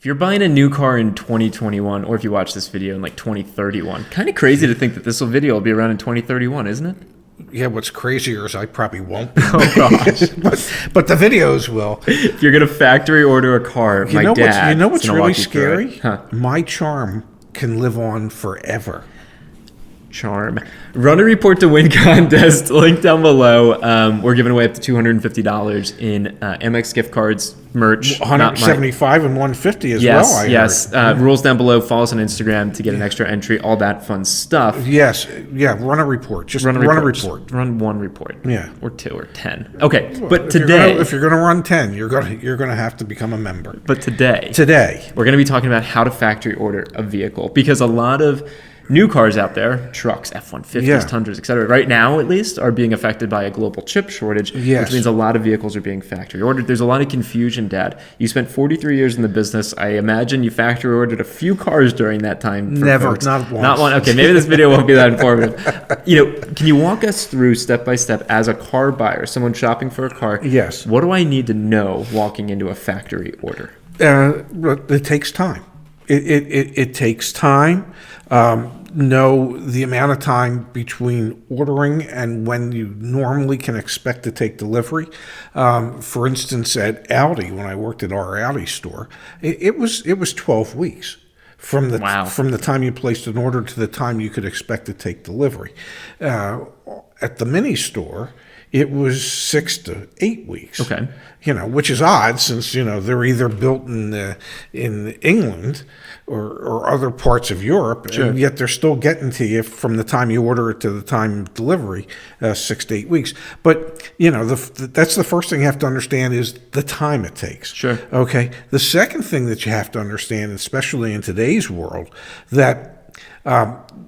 If you're buying a new car in 2021, or if you watch this video in like 2031, kind of crazy to think that this video will be around in 2031, isn't it? Yeah, what's crazier is I probably won't be. Oh, gosh. but the videos will. If you're going to factory order a car, You know what's really walk you through scary? Huh. My charm can live on forever. Charm. Run a report to win contest. Link down below. We're giving away up to $250 in Amex gift cards, merch. 175 and 150 as well. Yes. Rules down below. Follow us on Instagram to get an extra entry. All that fun stuff. Yes. Yeah. Run a report. Just run a report. Just run one report. Yeah. Or 2 or 10. Okay. Well, but if today, if you're going to run 10, you're gonna have to become a member. But today, we're going to be talking about how to factory order a vehicle, because a lot of new cars out there, trucks, F-150s, Tundras, etc., right now at least, are being affected by a global chip shortage, which means a lot of vehicles are being factory ordered. There's a lot of confusion, Dad. You spent 43 years in the business. I imagine you factory ordered a few cars during that time. Never, folks. not once. Not one. Okay, maybe this video won't be that informative. Can you walk us through step by step as a car buyer, someone shopping for a car? Yes. What do I need to know walking into a factory order? It takes time. It takes time. Know the amount of time between ordering and when you normally can expect to take delivery. For instance, at Audi, when I worked at our Audi store, it was 12 weeks from the time you placed an order to the time you could expect to take delivery. At the mini store, it was 6 to 8 weeks. Okay. Which is odd, since they're either built in England or other parts of Europe, and yet they're still getting to you from the time you order it to the time of delivery, 6 to 8 weeks. But that's the first thing you have to understand is the time it takes. Sure. Okay. The second thing that you have to understand, especially in today's world, that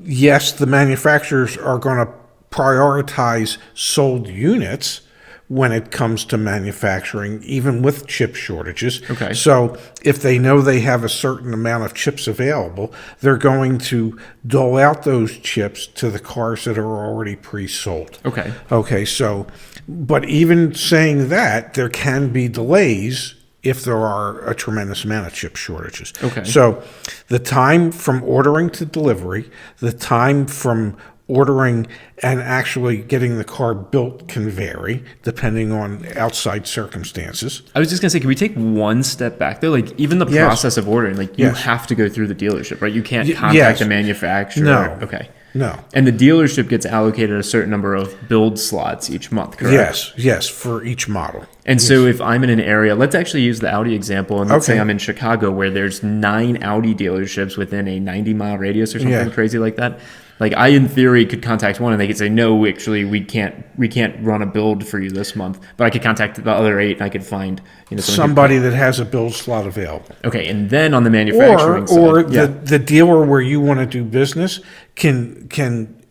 yes, the manufacturers are going to prioritize sold units when it comes to manufacturing, even with chip shortages. Okay. So if they know they have a certain amount of chips available, they're going to dole out those chips to the cars that are already pre-sold. Okay. Okay, so, but even saying that, there can be delays if there are a tremendous amount of chip shortages. Okay. So the time from ordering to delivery, the time from ordering and actually getting the car built can vary depending on outside circumstances. I was just going to say, can we take one step back there? Like, even the process of ordering, like, you have to go through the dealership, right? You can't contact the manufacturer. No. Okay. No. And the dealership gets allocated a certain number of build slots each month, correct? Yes, for each model. And so if I'm in an area, let's actually use the Audi example, and let's say I'm in Chicago where there's 9 Audi dealerships within a 90-mile radius or something crazy like that. Like, I, in theory, could contact one and they could say, no, actually, we can't run a build for you this month. But I could contact the other 8 and I could find somebody that has a build slot available. Okay, and then on the manufacturing side, or the dealer where you want to do business can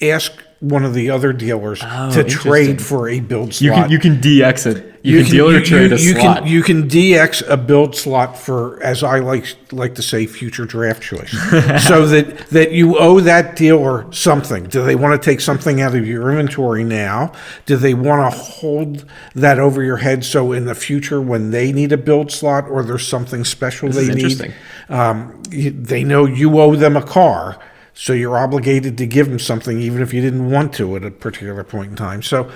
ask one of the other dealers to trade for a build slot. You can DX it. You can dealer trade a slot. You can DX a build slot for, as I like to say, future draft choice. So that you owe that dealer something. Do they want to take something out of your inventory now? Do they want to hold that over your head so in the future when they need a build slot or there's something special they need, they know you owe them a car. So you're obligated to give them something even if you didn't want to at a particular point in time. So,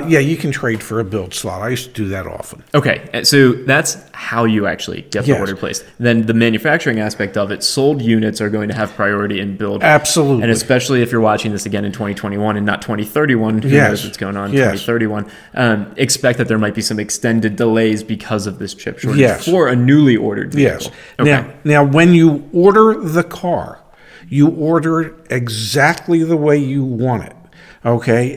you can trade for a build slot. I used to do that often. Okay, so that's how you actually get the order placed. Then the manufacturing aspect of it, sold units are going to have priority in build. Absolutely. And especially if you're watching this again in 2021 and not 2031, who knows what's going on in 2031, expect that there might be some extended delays because of this chip shortage for a newly ordered vehicle. Yes. Okay. Now, when you order the car, you order it exactly the way you want it, okay?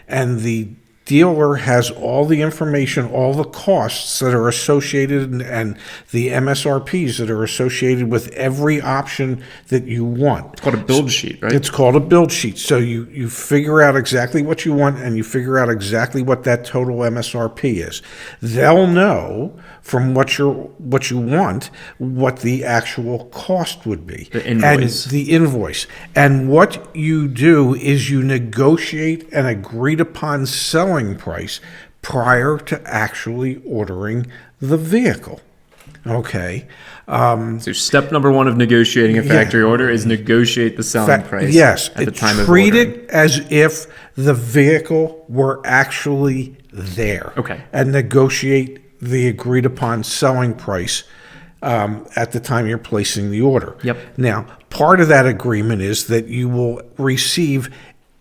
And the dealer has all the information, all the costs that are associated and the MSRPs that are associated with every option that you want. It's called a build sheet, right? It's called a build sheet. So you figure out exactly what you want and you figure out exactly what that total MSRP is. They'll know from what you want what the actual cost would be. The invoice. And the invoice. And what you do is you negotiate an agreed upon selling price prior to actually ordering the vehicle. Okay. So step number one of negotiating a factory order is negotiate the selling price. Yes. At the time of treat ordering. it as if the vehicle were actually there. Okay. And negotiate the agreed upon selling price at the time you're placing the order. Yep. Now, part of that agreement is that you will receive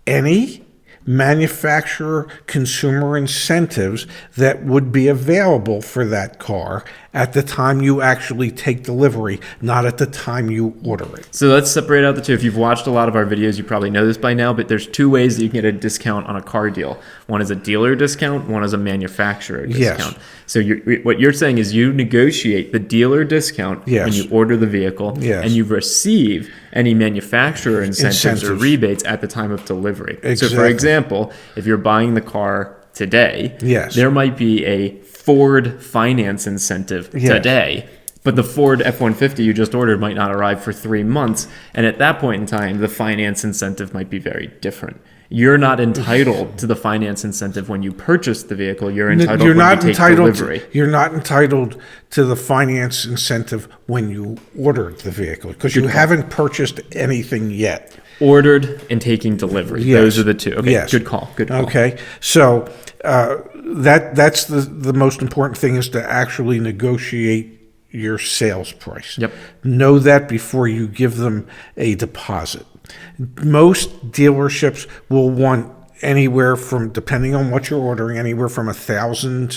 any manufacturer consumer incentives that would be available for that car at the time you actually take delivery, not at the time you order it. So let's separate out the two. If you've watched a lot of our videos, you probably know this by now, but there's two ways that you can get a discount on a car deal. One is a dealer discount, one is a manufacturer discount. Yes. So what you're saying is you negotiate the dealer discount Yes. when you order the vehicle, Yes. and you receive any manufacturer incentives or rebates at the time of delivery. So for Exactly. example, if you're buying the car today, Yes. there might be a Ford finance incentive Yes. today. But the Ford F-150 you just ordered might not arrive for 3 months. And at that point in time, the finance incentive might be very different. You're not entitled to the finance incentive when you purchase the vehicle. You're entitled when you take delivery. You're not entitled to the finance incentive when you ordered the vehicle because you haven't purchased anything yet. Ordered and taking delivery. Yes. Those are the two. Okay, Yes. Good call. Good call. Okay, so that's the most important thing is to actually negotiate your sales price. Yep. Know that before you give them a deposit. Most dealerships will want anywhere from, depending on what you're ordering, anywhere from $1,000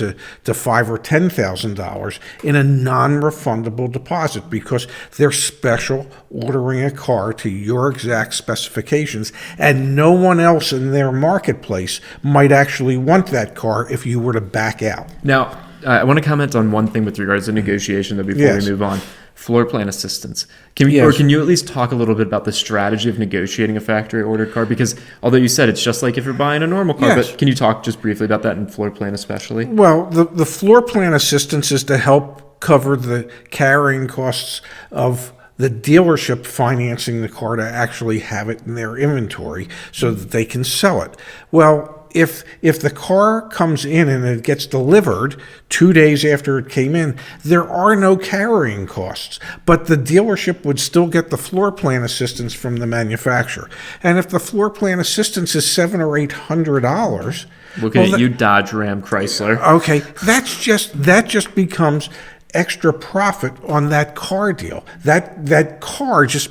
to $5,000 or $10,000 in a non-refundable deposit because they're special ordering a car to your exact specifications, and no one else in their marketplace might actually want that car if you were to back out. Now, I want to comment on one thing with regards to negotiation, though, before Yes. we move on. Floor plan assistance. Can you at least talk a little bit about the strategy of negotiating a factory ordered car? Because although you said it's just like if you're buying a normal car, Yes. but can you talk just briefly about that in floor plan especially? Well, the floor plan assistance is to help cover the carrying costs of the dealership financing the car to actually have it in their inventory so that they can sell it. Well, if the car comes in and it gets delivered 2 days after it came in, there are no carrying costs, but the dealership would still get the floor plan assistance from the manufacturer. And if the floor plan assistance is $700 or $800, Looking at you, Dodge, Ram, Chrysler. okay, that just becomes extra profit on that car deal. That car just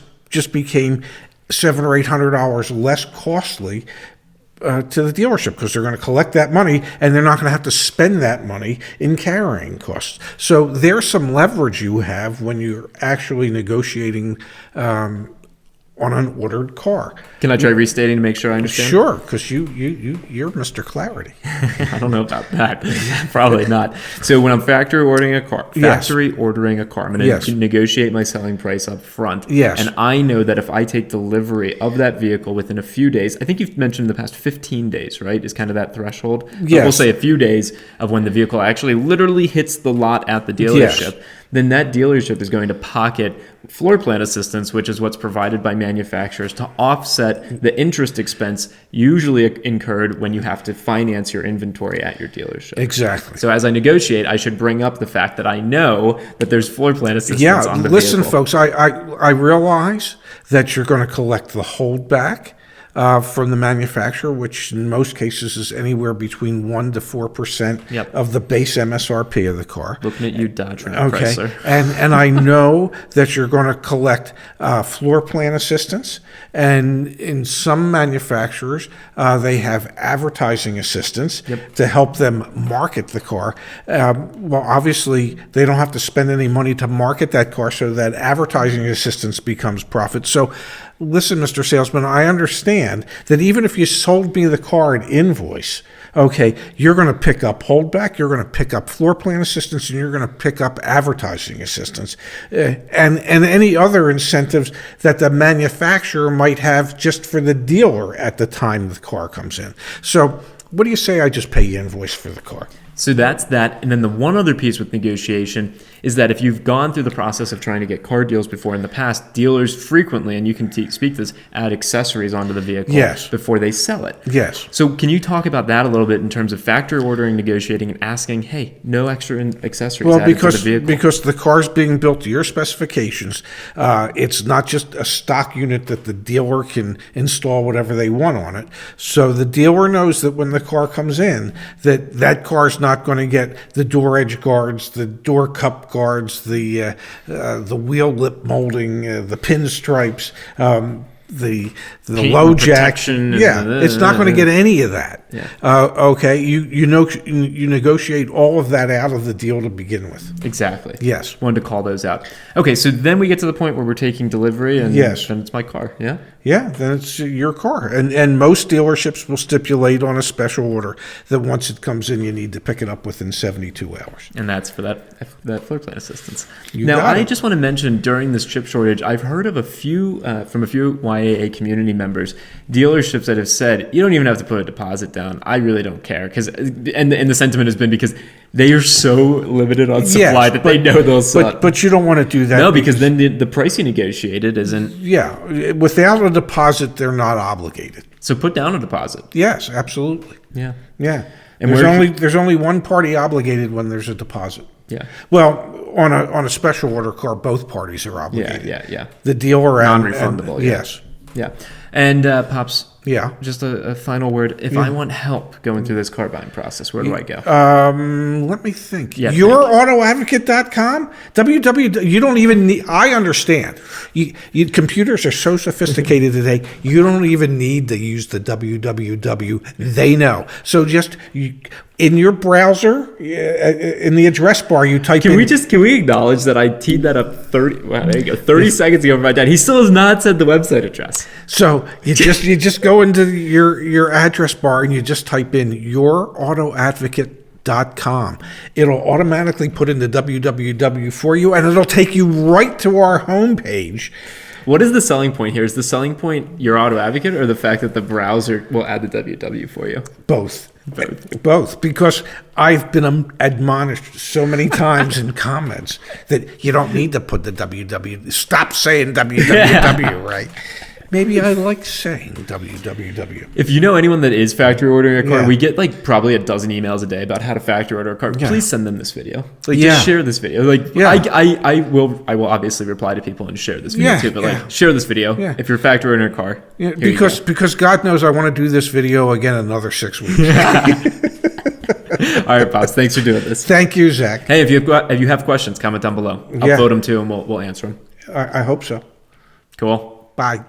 became $700 or $800 less costly to the dealership because they're going to collect that money and they're not going to have to spend that money in carrying costs. So there's some leverage you have when you're actually negotiating on an ordered car. Can I try restating to make sure I understand? Sure, because you're Mr. Clarity. I don't know about that. Probably not. So when I'm factory ordering a car, Yes. I'm going to Yes. negotiate my selling price up front. Yes. And I know that if I take delivery of that vehicle within a few days, I think you've mentioned in the past 15 days, right? Is kind of that threshold. But Yes. we'll say a few days of when the vehicle actually literally hits the lot at the dealership. Yes. Then that dealership is going to pocket floor plan assistance, which is what's provided by manufacturers to offset the interest expense usually incurred when you have to finance your inventory at your dealership. Exactly. So as I negotiate, I should bring up the fact that I know that there's floor plan assistance on the listen, vehicle. folks, I realize that you're going to collect the holdback from the manufacturer, which in most cases is anywhere between 1% to 4% Yep. of the base MSRP of the car. Looking at you, Dodge, Ram, Okay, Chrysler. and I know that you're going to collect floor plan assistance, and in some manufacturers, they have advertising assistance to help them market the car. Well, obviously, they don't have to spend any money to market that car, so that advertising assistance becomes profit. So, listen, Mr. Salesman, I understand that even if you sold me the car at invoice, okay, you're going to pick up holdback, you're going to pick up floor plan assistance, and you're going to pick up advertising assistance, and any other incentives that the manufacturer might have just for the dealer at the time the car comes in. So what do you say I just pay you invoice for the car? So that's that. And then the one other piece with negotiation is that if you've gone through the process of trying to get car deals before in the past, dealers frequently, and you can speak to this, add accessories onto the vehicle before they sell it. Yes. So can you talk about that a little bit in terms of factory ordering, negotiating, and asking, hey, no extra accessories added to the vehicle? Because the car's being built to your specifications, it's not just a stock unit that the dealer can install whatever they want on it. So the dealer knows that when the car comes in, that car's not going to get the door edge guards, the door cup guards, the wheel lip molding, the pinstripes, the low jack. It's not going to get any of that. Okay, you negotiate all of that out of the deal to begin with. Exactly. Yes. Wanted to call those out. Okay, so then we get to the point where we're taking delivery, and then it's my car. Yeah. Yeah, then it's your car. And most dealerships will stipulate on a special order that once it comes in, you need to pick it up within 72 hours. And that's for that floor plan assistance. Now, I just want to mention, during this chip shortage, I've heard of from a few YAA community members, dealerships that have said, you don't even have to put a deposit down. I really don't care. And the sentiment has been because they are so limited on supply that they know they'll sell. But you don't want to do that. No, because then the price you negotiated isn't. Yeah, without a deposit, they're not obligated. So put down a deposit. Yes, absolutely. Yeah. And there's only one party obligated when there's a deposit. Yeah. Well, on a special order car, both parties are obligated. Yeah. The dealer non-refundable. Yes. Yeah. And Pops. Yeah. Just a final word. If I want help going through this car buying process, where do I go? Let me think. YourAutoAdvocate.com? You don't even need, I understand. Computers are so sophisticated today, you don't even need to use the www. They know. So just in your browser, in the address bar, you type Can we acknowledge that I teed that up 30 seconds ago for my dad? He still has not said the website address. So you just go into your address bar and you just type in YourAutoAdvocate.com. It'll automatically put in the www for you, and it'll take you right to our homepage. What is the selling point here? Is the selling point Your Auto Advocate, or the fact that the browser will add the www for you? Both, because I've been admonished so many times in comments that you don't need to put the www. Stop saying www, right? Maybe I like saying www. If you know anyone that is factory ordering a car, we get probably a dozen emails a day about how to factory order a car. Please send them this video. Just share this video. I will obviously reply to people and share this video too. But share this video if you're factory ordering a car. Yeah, because God knows I want to do this video again another 6 weeks. All right, Pops. Thanks for doing this. Thave you, Zach. Hey, if you have questions, comment down below. I'll vote them too, and we'll answer them. I hope so. Cool. Bye.